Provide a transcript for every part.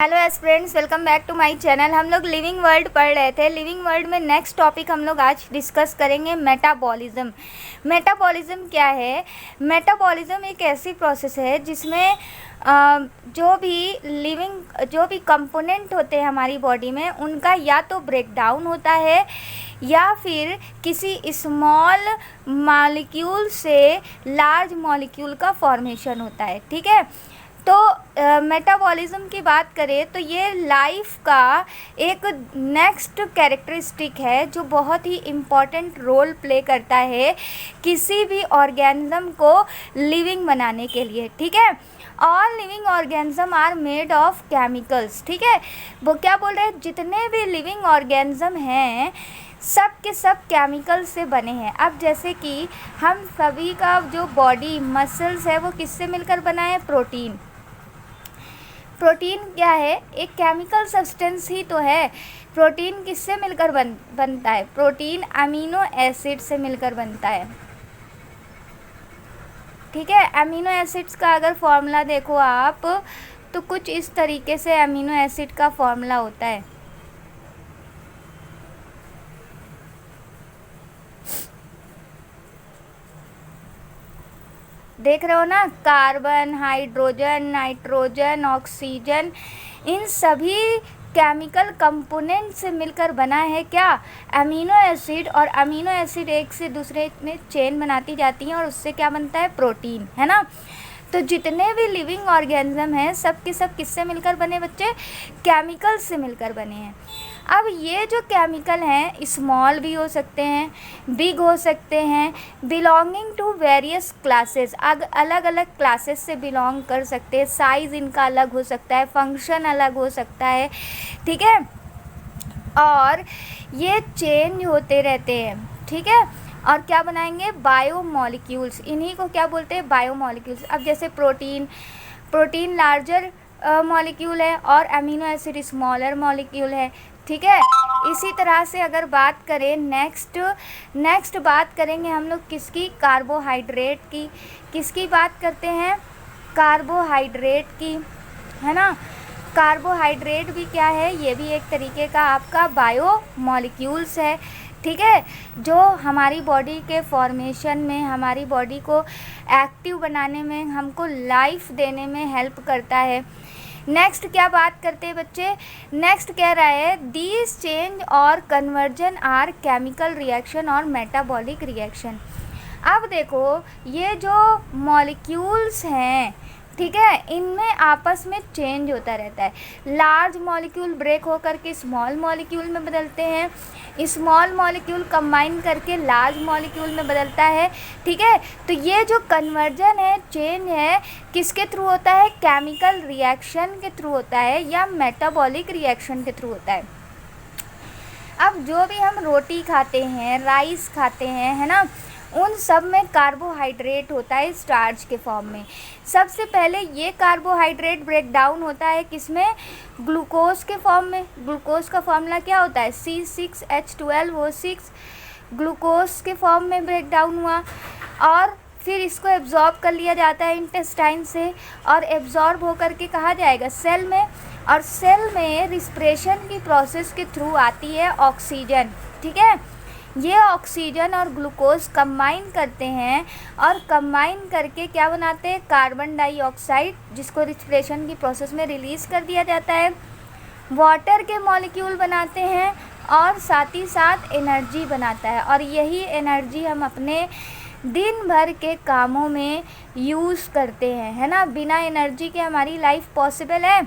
Hello aspirants, welcome back to my channel. हम लोग living world पढ़ रहे थे। लिविंग वर्ल्ड में नेक्स्ट टॉपिक हम लोग आज डिस्कस करेंगे मेटाबॉलिज्म। मेटाबॉलिज्म क्या है? मेटाबॉलिज्म एक ऐसी प्रोसेस है जिसमें जो भी कंपोनेंट होते हैं हमारी बॉडी में, उनका या तो ब्रेक डाउन होता है या फिर किसी स्मॉल मॉलिक्यूल से लार्ज मॉलिक्यूल का फॉर्मेशन होता है। ठीक है, तो मेटाबॉलिज्म की बात करें तो ये लाइफ का एक नेक्स्ट कैरेक्टरिस्टिक है जो बहुत ही इम्पॉर्टेंट रोल प्ले करता है किसी भी ऑर्गेनिज्म को लिविंग बनाने के लिए। ठीक है, all living organism are made of chemicals. ठीक है, वो क्या बोल रहे हैं, जितने भी लिविंग ऑर्गेनिज्म हैं सब के सब केमिकल से बने हैं। अब जैसे कि हम सभी का जो बॉडी मसल्स है वो किससे मिलकर बना है? प्रोटीन। प्रोटीन क्या है? एक केमिकल सब्सटेंस ही तो है। प्रोटीन किससे मिलकर बनता है? प्रोटीन अमीनो एसिड से मिलकर बनता है। ठीक है, अमीनो एसिड्स का अगर फॉर्मूला देखो आप तो कुछ इस तरीके से अमीनो एसिड का फॉर्मूला होता है। देख रहे हो ना, कार्बन, हाइड्रोजन, नाइट्रोजन, ऑक्सीजन, इन सभी केमिकल कंपोनेंट से मिलकर बना है क्या? Amino acid. और अमीनो एसिड एक से दूसरे में चेन बनाती जाती हैं और उससे क्या बनता है? प्रोटीन, है ना। तो जितने भी लिविंग ऑर्गेनिज्म हैं सब के सब किससे मिलकर बने बच्चे? केमिकल से मिलकर बने हैं। अब ये जो केमिकल हैं स्मॉल भी हो सकते हैं, बिग हो सकते हैं, बिलोंगिंग टू वेरियस क्लासेस, अलग अलग क्लासेस से बिलोंग कर सकते हैं। साइज़ इनका अलग हो सकता है, फंक्शन अलग हो सकता है। ठीक है, और ये चेंज होते रहते हैं। ठीक है, और क्या बनाएंगे? बायोमॉलिक्यूल्स। इन्हीं को क्या बोलते हैं? बायोमॉलिक्यूल्स। अब जैसे प्रोटीन लार्जर मॉलिक्यूल है और अमीनो एसिड स्मॉलर मॉलिक्यूल है। ठीक है, इसी तरह से अगर बात करें नेक्स्ट बात करेंगे हम लोग किसकी? कार्बोहाइड्रेट की। किसकी बात करते हैं? कार्बोहाइड्रेट की, है ना। कार्बोहाइड्रेट भी क्या है? ये भी एक तरीके का आपका बायोमॉलिक्यूल्स है। ठीक है, जो हमारी बॉडी के फॉर्मेशन में, हमारी बॉडी को एक्टिव बनाने में, हमको लाइफ देने में हेल्प करता है। नेक्स्ट क्या बात करते हैं बच्चे? नेक्स्ट कह रहा है दीज चेंज और कन्वर्जन आर केमिकल रिएक्शन और मेटाबॉलिक रिएक्शन। अब देखो ये जो मॉलिक्यूल्स हैं, ठीक है, इनमें आपस में चेंज होता रहता है। लार्ज मॉलिक्यूल ब्रेक होकर के स्मॉल मॉलिक्यूल में बदलते हैं, स्मॉल मॉलिक्यूल कंबाइन करके लार्ज मॉलिक्यूल में बदलता है। ठीक है, तो ये जो कन्वर्जन है, चेंज है, किसके थ्रू होता है? केमिकल रिएक्शन के थ्रू होता है या मेटाबॉलिक रिएक्शन के थ्रू होता है। अब जो भी हम रोटी खाते हैं, राइस खाते हैं, है ना, उन सब में कार्बोहाइड्रेट होता है स्टार्च के फॉर्म में। सबसे पहले ये कार्बोहाइड्रेट ब्रेक डाउन होता है किसमें? ग्लूकोज के फॉर्म में। ग्लूकोज का फॉर्मूला क्या होता है? C6H12O6। ग्लूकोज के फॉर्म में ब्रेक डाउन हुआ और फिर इसको एब्जॉर्ब कर लिया जाता है इंटेस्टाइन से, और एब्जॉर्ब होकर के कहाँ जाएगा? सेल में। और सेल में रिस्पिरेशन की प्रोसेस के थ्रू आती है ऑक्सीजन। ठीक है, ये ऑक्सीजन और ग्लूकोज कंबाइन करते हैं और कंबाइन करके क्या बनाते हैं? कार्बन डाइऑक्साइड, जिसको रिस्पिरेशन की प्रोसेस में रिलीज़ कर दिया जाता है। वाटर के मॉलिक्यूल बनाते हैं और साथ ही साथ एनर्जी बनाता है, और यही एनर्जी हम अपने दिन भर के कामों में यूज़ करते हैं, है ना। बिना एनर्जी के हमारी लाइफ पॉसिबल है?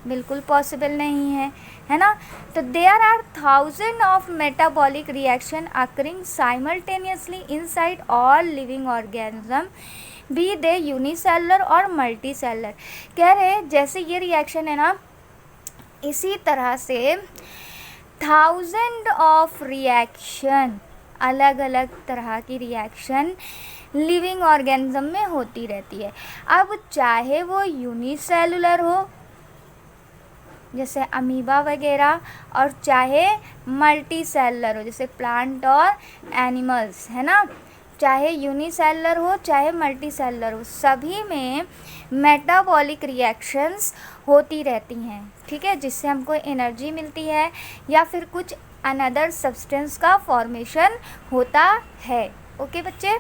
बिल्कुल पॉसिबल नहीं है ना। तो there are thousand of metabolic reaction occurring simultaneously inside all living organism, be they unicellular और मल्टी सेलुलर। कह रहे जैसे ये रिएक्शन है ना, इसी तरह से थाउजेंड ऑफ रिएक्शन, अलग अलग तरह की रिएक्शन लिविंग ऑर्गेनिज्म में होती रहती है। अब चाहे वो यूनिसेलुलर हो जैसे अमीबा वगैरह, और चाहे मल्टी सेलुलर हो जैसे प्लांट और एनिमल्स, है ना। चाहे यूनिसेलुलर हो चाहे मल्टीसेलुलर हो, सभी में मेटाबॉलिक रिएक्शंस होती रहती हैं, ठीक है, जिससे हमको एनर्जी मिलती है या फिर कुछ अनदर सब्सटेंस का फॉर्मेशन होता है। ओके बच्चे,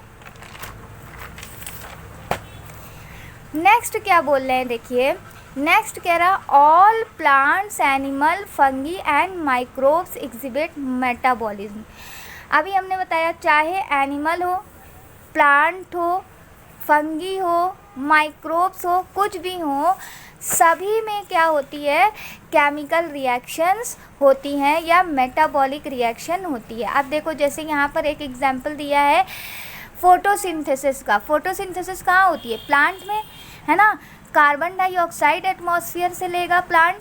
नेक्स्ट क्या बोल रहे हैं देखिए, नेक्स्ट कह रहा all plants animal fungi and microbes exhibit metabolism. अभी हमने बताया चाहे एनिमल हो, प्लांट हो, फंगी हो, माइक्रोब्स हो, कुछ भी हो, सभी में क्या होती है, केमिकल रिएक्शंस होती हैं या मेटाबॉलिक रिएक्शन होती है। अब देखो जैसे यहाँ पर एक एग्जांपल दिया है फोटोसिंथेसिस का। फोटोसिंथेसिस कहाँ होती है, प्लांट में, है ना। कार्बन डाइऑक्साइड एटमॉस्फेयर से लेगा प्लांट,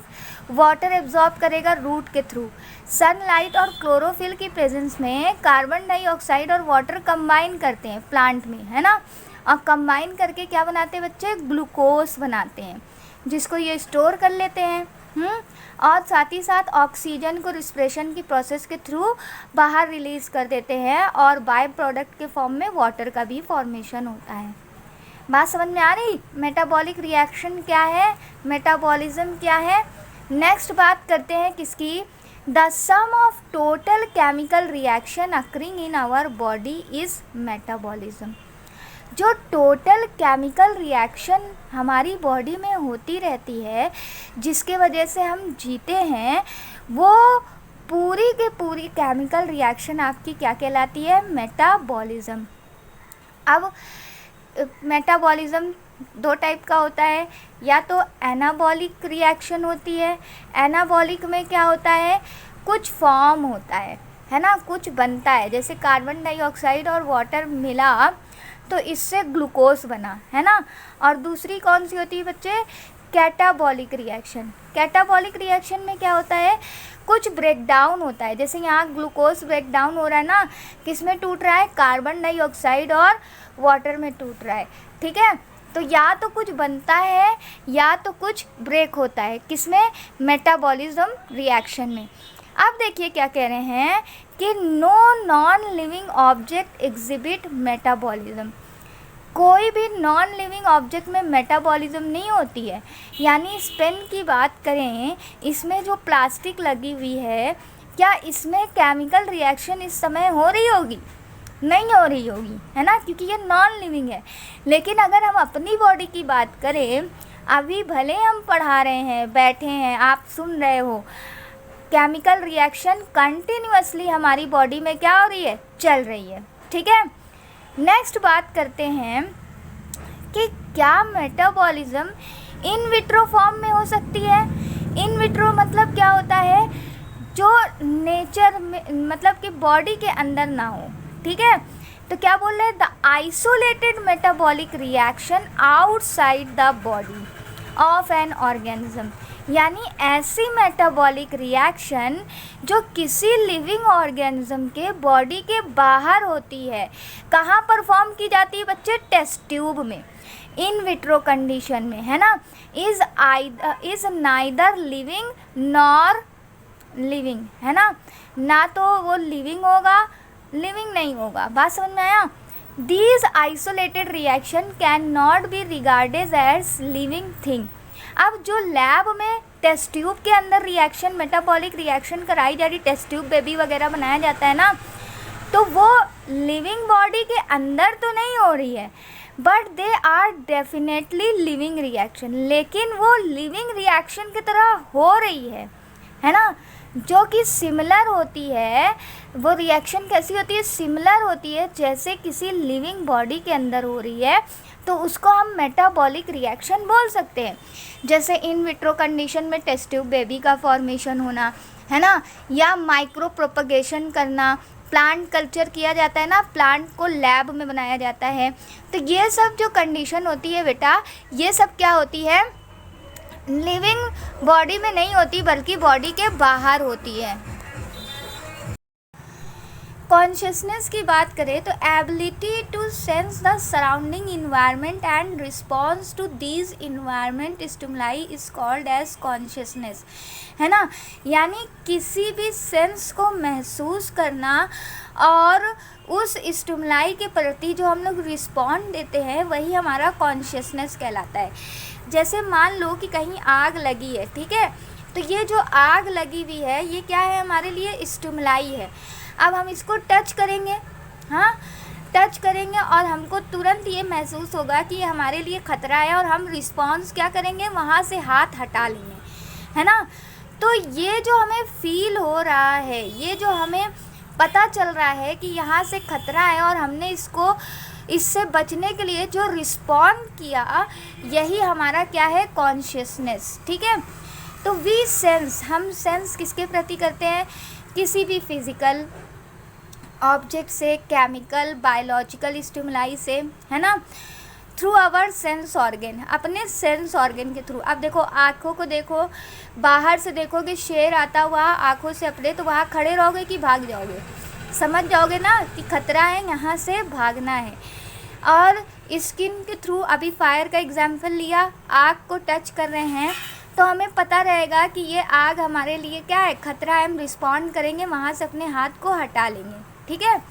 वाटर एब्जॉर्ब करेगा रूट के थ्रू। सनलाइट और क्लोरोफिल की प्रेजेंस में कार्बन डाइऑक्साइड और वाटर कंबाइन करते हैं प्लांट में, है ना, और कंबाइन करके क्या बनाते हैं बच्चे, ग्लूकोज बनाते हैं, जिसको ये स्टोर कर लेते हैं। और साथ ही साथ ऑक्सीजन को रिस्पिरेशन की प्रोसेस के थ्रू बाहर रिलीज़ कर देते हैं और बाय प्रोडक्ट के फॉर्म में वाटर का भी फॉर्मेशन होता है। बात समझ में आ रही, मेटाबॉलिक रिएक्शन क्या है, मेटाबॉलिज्म क्या है। नेक्स्ट बात करते हैं किसकी, the sum of total chemical reaction occurring in our body is metabolism. जो टोटल केमिकल रिएक्शन हमारी बॉडी में होती रहती है, जिसके वजह से हम जीते हैं, वो पूरी के पूरी केमिकल रिएक्शन आपकी क्या कहलाती है, मेटाबॉलिज्म। अब मेटाबॉलिज्म दो टाइप का होता है, या तो एनाबॉलिक रिएक्शन होती है। एनाबॉलिक में क्या होता है, कुछ फॉर्म होता है ना, कुछ बनता है, जैसे कार्बन डाइऑक्साइड और वाटर मिला तो इससे ग्लूकोज बना, है ना। और दूसरी कौन सी होती है बच्चे, कैटाबॉलिक रिएक्शन। कैटाबॉलिक रिएक्शन में क्या होता है, कुछ ब्रेक डाउन होता है, जैसे यहाँ ग्लूकोज ब्रेक डाउन हो रहा है ना, किस में टूट रहा है, कार्बन डाइऑक्साइड और वाटर में टूट रहा है, ठीक है। तो या तो कुछ बनता है या तो कुछ ब्रेक होता है, किसमें, मेटाबॉलिज्म रिएक्शन में। अब देखिए क्या कह रहे हैं कि no non living object exhibit metabolism. कोई भी नॉन लिविंग ऑब्जेक्ट में मेटाबॉलिज्म नहीं होती है। यानी इस पेन की बात करें, इसमें जो प्लास्टिक लगी हुई है, क्या इसमें केमिकल रिएक्शन इस समय हो रही होगी, नहीं हो रही होगी, है ना, क्योंकि ये नॉन लिविंग है। लेकिन अगर हम अपनी बॉडी की बात करें, अभी भले हम पढ़ा रहे हैं, बैठे हैं, आप सुन रहे हो, केमिकल रिएक्शन कंटिन्यूअसली हमारी बॉडी में क्या हो रही है, चल रही है, ठीक है। नेक्स्ट बात करते हैं कि क्या मेटाबॉलिज्म इन विट्रो फॉर्म में हो सकती है। इन विट्रो मतलब क्या होता है, जो नेचर में, मतलब कि बॉडी के अंदर ना हो, ठीक है। तो क्या बोल रहे हैं, the isolated metabolic reaction outside the body of an organism. यानी ऐसी मेटाबॉलिक रिएक्शन जो किसी लिविंग ऑर्गेनिज्म के बॉडी के बाहर होती है। कहाँ परफॉर्म की जाती है बच्चे, टेस्ट ट्यूब में, इन विट्रो कंडीशन में, है ना। Is neither living nor living, है ना तो वो लिविंग होगा, लिविंग नहीं होगा। बात समझ में आया। These isolated reaction can not be regarded as living thing. अब जो लैब में टेस्ट ट्यूब के अंदर रिएक्शन, मेटाबॉलिक रिएक्शन कराई जा रही, टेस्ट ट्यूब बेबी वगैरह बनाया जाता है ना, तो वो लिविंग बॉडी के अंदर तो नहीं हो रही है, but they are definitely living reaction. लेकिन वो लिविंग रिएक्शन की तरह हो रही है ना, जो कि सिमिलर होती है। वो रिएक्शन कैसी होती है, सिमिलर होती है, जैसे किसी लिविंग बॉडी के अंदर हो रही है, तो उसको हम मेटाबॉलिक रिएक्शन बोल सकते हैं। जैसे इन विट्रो कंडीशन में टेस्ट ट्यूब बेबी का फॉर्मेशन होना, है ना, या माइक्रो प्रोपगेशन करना, प्लांट कल्चर किया जाता है ना, प्लांट को लैब में बनाया जाता है। तो ये सब जो कंडीशन होती है बेटा, ये सब क्या होती है, लिविंग बॉडी में नहीं होती, बल्कि बॉडी के बाहर होती है। कॉन्शियसनेस की बात करें तो ability to sense the surrounding environment and response to these environment stimuli is called as consciousness, है ना। यानी किसी भी सेंस को महसूस करना और उस स्टिमुलाई के प्रति जो हम लोग रिस्पॉन्ड देते हैं वही हमारा कॉन्शियसनेस कहलाता है। जैसे मान लो कि कहीं आग लगी है, ठीक है, तो ये जो आग लगी हुई है ये क्या है, हमारे लिए स्टिमुलाई है। अब हम इसको टच करेंगे, हाँ टच करेंगे और हमको तुरंत ये महसूस होगा कि ये हमारे लिए ख़तरा है और हम रिस्पॉन्स क्या करेंगे, वहाँ से हाथ हटा लेंगे, है ना। तो ये जो हमें फील हो रहा है, ये जो हमें पता चल रहा है कि यहाँ से ख़तरा है और हमने इससे बचने के लिए जो रिस्पॉन्ड किया, यही हमारा क्या है, कॉन्शियसनेस, ठीक है। तो वी सेंस, हम सेंस किसके प्रति करते हैं, किसी भी फिज़िकल ऑब्जेक्ट से, केमिकल, बायोलॉजिकल स्टिमुलाई से, है ना, थ्रू आवर सेंस ऑर्गन, अपने सेंस ऑर्गन के थ्रू। अब देखो आँखों को देखो, बाहर से देखोगे शेर आता हुआ आँखों से अपने, तो वहाँ खड़े रहोगे कि भाग जाओगे, समझ जाओगे ना कि खतरा है, यहाँ से भागना है। और स्किन के थ्रू, अभी फायर का एग्जाम्पल लिया, आग को टच कर रहे हैं तो हमें पता रहेगा कि ये आग हमारे लिए क्या है, खतरा है, हम रिस्पॉन्ड करेंगे, वहाँ से अपने हाथ को हटा लेंगे, ठीक है।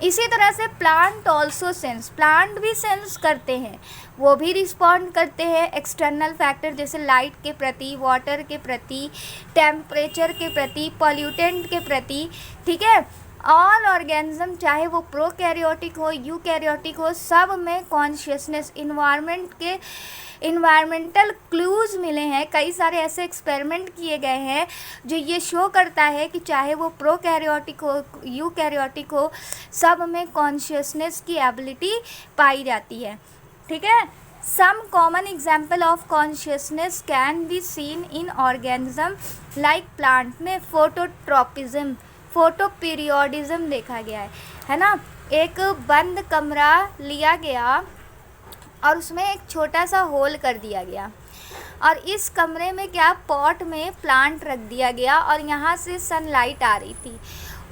इसी तरह से प्लांट ऑल्सो सेंस, प्लांट भी सेंस करते हैं, वो भी रिस्पॉन्ड करते हैं एक्सटर्नल फैक्टर जैसे लाइट के प्रति, वाटर के प्रति, टेम्परेचर के प्रति, पॉल्यूटेंट के प्रति, ठीक है। ऑल ऑर्गेनिज्म, चाहे वो प्रोकैरियोटिक हो, यूकैरियोटिक हो, सब में कॉन्शियसनेस, इन्वायरमेंटल क्लूज़ मिले हैं, कई सारे ऐसे एक्सपेरिमेंट किए गए हैं जो ये शो करता है कि चाहे वो प्रोकैरियोटिक हो, यूकैरियोटिक हो, सब में कॉन्शियसनेस की एबिलिटी पाई जाती है, ठीक है। Some common example of consciousness can be seen in organism like plant में फोटोट्रॉपिज्म, फोटोपीरियोडिज्म देखा गया है ना। एक बंद कमरा लिया गया और उसमें एक छोटा सा होल कर दिया गया और इस कमरे में क्या, पॉट में प्लांट रख दिया गया और यहाँ से सनलाइट आ रही थी।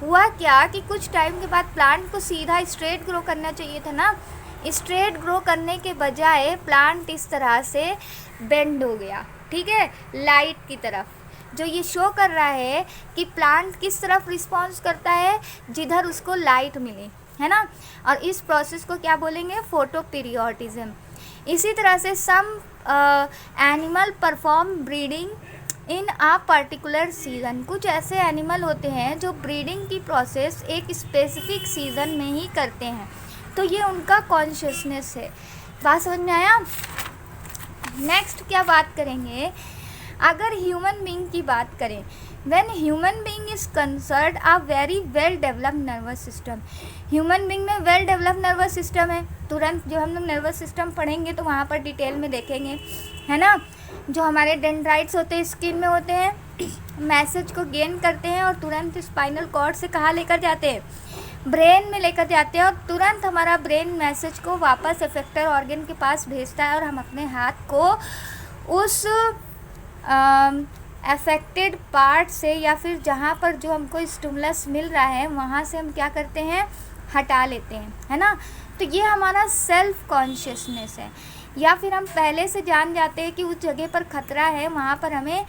हुआ क्या कि कुछ टाइम के बाद प्लांट को सीधा स्ट्रेट ग्रो करना चाहिए था ना, स्ट्रेट ग्रो करने के बजाय प्लांट इस तरह से बेंड हो गया, ठीक है, लाइट की तरफ, जो ये शो कर रहा है कि प्लांट किस तरफ रिस्पॉन्स करता है, जिधर उसको लाइट मिले, है ना। और इस प्रोसेस को क्या बोलेंगे, फोटोपीरियोडिज्म। इसी तरह से some animal perform breeding in a particular season, कुछ ऐसे एनिमल होते हैं जो ब्रीडिंग की प्रोसेस एक स्पेसिफिक सीज़न में ही करते हैं, तो ये उनका कॉन्शियसनेस है। बात समझ में आया। नेक्स्ट क्या बात करेंगे, अगर ह्यूमन बीइंग की बात करें, when human being is concerned a very well developed nervous system, human being में वेल डेवलप्ड नर्वस सिस्टम है। तुरंत जो हम लोग नर्वस सिस्टम पढ़ेंगे तो वहाँ पर डिटेल में देखेंगे, है ना। जो हमारे डेंड्राइट्स होते हैं स्किन में होते हैं, मैसेज को गेन करते हैं और तुरंत स्पाइनल कॉर्ड से कहाँ लेकर जाते हैं, ब्रेन में लेकर जाते हैं और तुरंत हमारा ब्रेन मैसेज को वापस इफेक्टर ऑर्गन के पास भेजता है और हम अपने हाथ को उस अफेक्टेड पार्ट से या फिर जहाँ पर जो हमको स्टिमुलस मिल रहा है वहाँ से हम क्या करते हैं, हटा लेते हैं, है ना। तो ये हमारा सेल्फ कॉन्शियसनेस है। या फिर हम पहले से जान जाते हैं कि उस जगह पर ख़तरा है, वहाँ पर हमें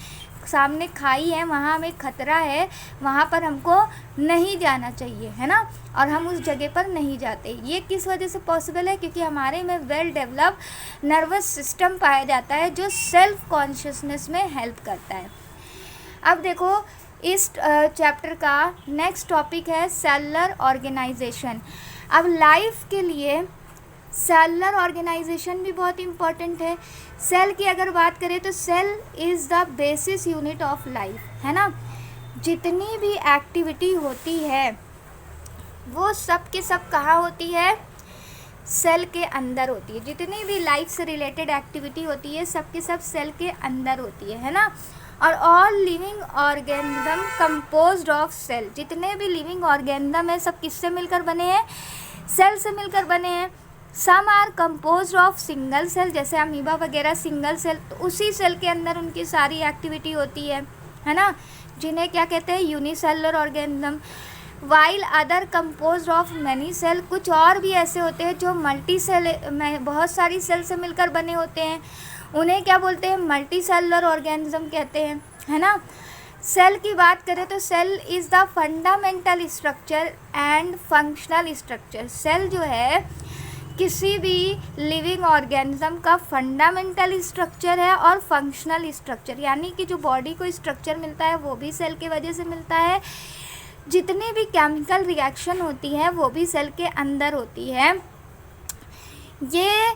सामने खाई है, वहाँ हमें ख़तरा है, वहाँ पर हमको नहीं जाना चाहिए, है ना, और हम उस जगह पर नहीं जाते। ये किस वजह से पॉसिबल है, क्योंकि हमारे में वेल डेवलप नर्वस सिस्टम पाया जाता है जो सेल्फ कॉन्शियसनेस में हेल्प करता है। अब देखो इस चैप्टर का नेक्स्ट टॉपिक है सेलुलर ऑर्गेनाइजेशन। अब लाइफ के लिए सेलुलर ऑर्गेनाइजेशन भी बहुत इम्पॉर्टेंट है। सेल की अगर बात करें तो cell is the basis unit of life, है ना। जितनी भी एक्टिविटी होती है वो सब के सब कहाँ होती है, सेल के अंदर होती है। जितनी भी लाइफ से रिलेटेड एक्टिविटी होती है सब के सब सेल के अंदर होती है ना। और all living organism composed of cell, जितने भी लिविंग ऑर्गेनिज्म है सब किससे मिलकर बने हैं, सेल से मिलकर बने हैं। Some are composed of single cell, जैसे अमीबा वगैरह सिंगल सेल, तो उसी सेल के अंदर उनकी सारी एक्टिविटी होती है ना, जिन्हें क्या कहते हैं, unicellular organism. While other composed of many cell, कुछ और भी ऐसे होते हैं जो मल्टी सेल में बहुत सारी सेल से मिलकर बने होते हैं, उन्हें क्या बोलते हैं, मल्टी सेलुलर ऑर्गेनिज्म कहते हैं, है ना। सेल की बात करें तो cell is the fundamental structure and functional structure. Cell जो है किसी भी लिविंग ऑर्गेनिज्म का फंडामेंटल स्ट्रक्चर है और फंक्शनल स्ट्रक्चर, यानी कि जो बॉडी को स्ट्रक्चर मिलता है वो भी सेल की वजह से मिलता है। जितनी भी केमिकल रिएक्शन होती है वो भी सेल के अंदर होती है। ये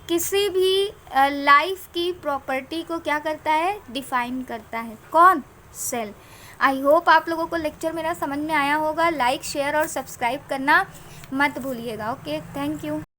किसी भी लाइफ की प्रॉपर्टी को क्या करता है, डिफाइन करता है। कौन? सेल। आई होप आप लोगों को लेक्चर मेरा समझ में आया होगा। लाइक, शेयर और सब्सक्राइब करना मत भूलिएगा। Okay, thank you.